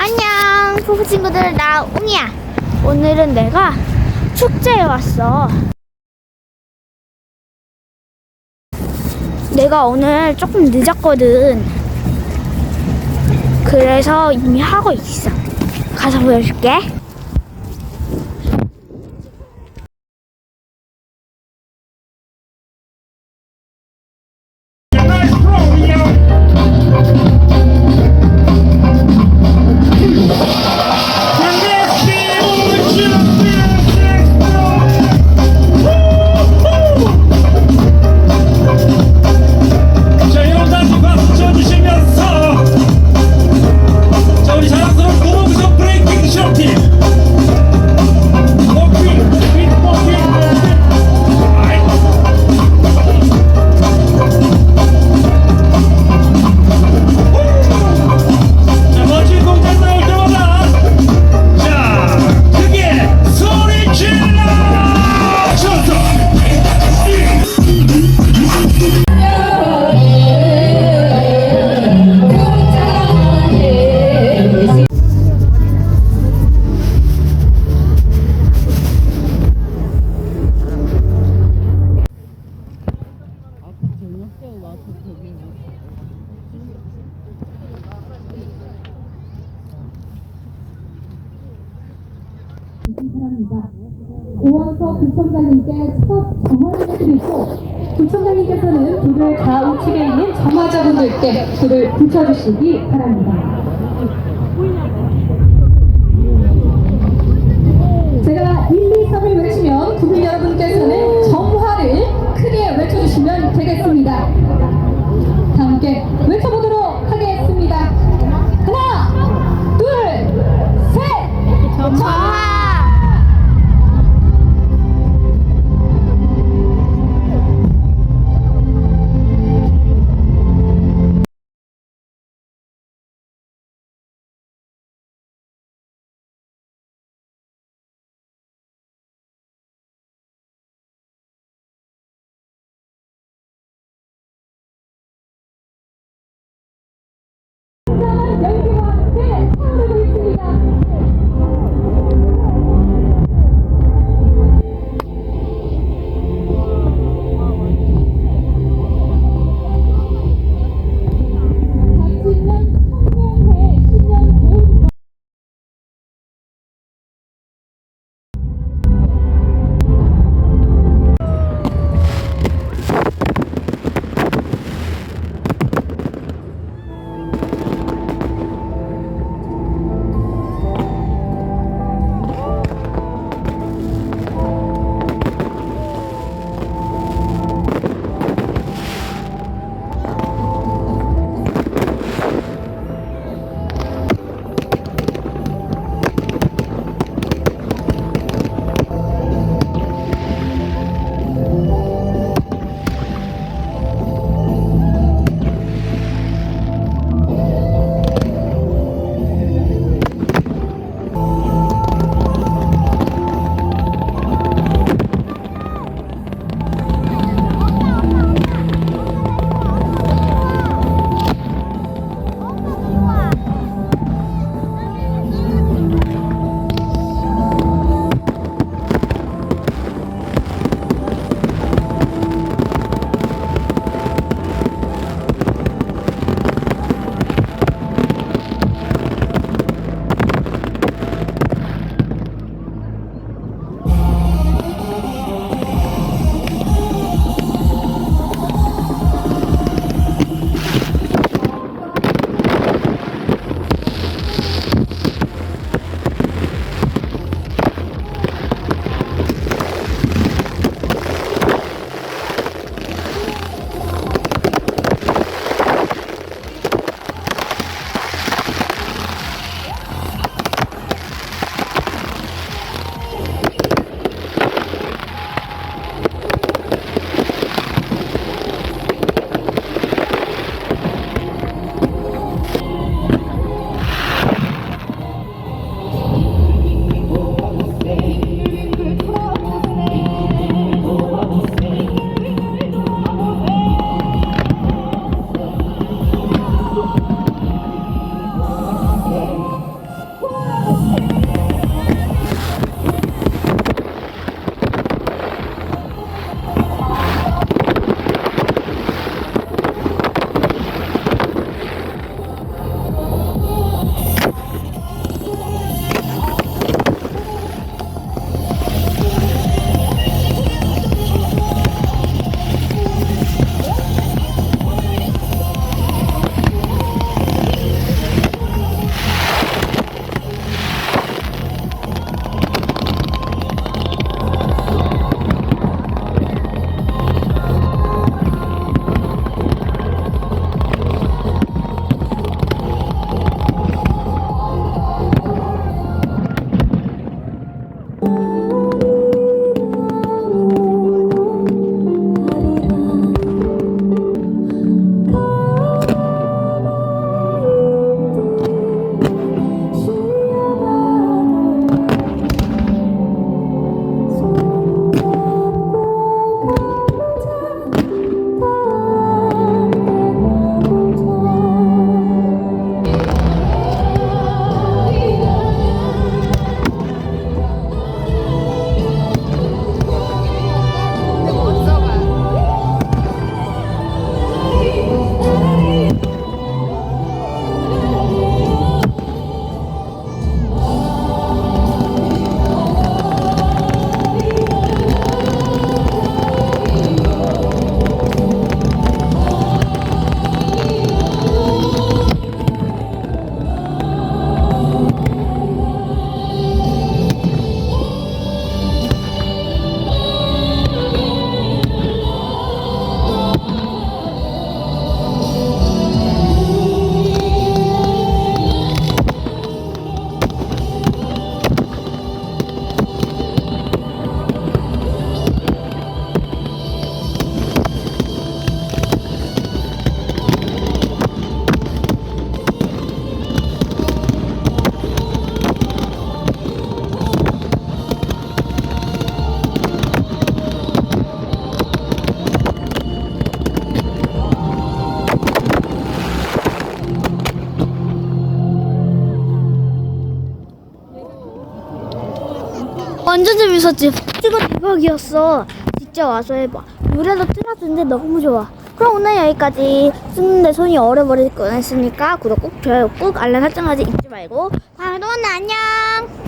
안녕 부부 친구들, 나 웅이야. 오늘은 내가 축제에 왔어. 내가 오늘 조금 늦었거든. 그래서 이미 하고 있어. 가서 보여줄게. 사람입니다. 오원석 구청장님께 첫 정화를 드리고 구청장님께서는 불을 좌우측에 있는 정화자분들께 불을 붙여주시기 바랍니다. 제가 1, 2, 3을 외치면 국민 여러분께서는 정화를 크게 외쳐주시면 되겠습니다. 다 함께 외쳐보도록 하겠습니다. 하나, 둘, 셋! 정화! 완전 재밌었지. 폭죽은 대박이었어. 진짜 와서 해봐. 노래도 틀어주는데 너무 좋아. 그럼 오늘 여기까지. 찍는데 손이 얼어버릴 뻔했으니까 구독 꼭, 좋아요 꼭, 알람 설정하지 잊지 말고 다음에 또 만나. 안녕.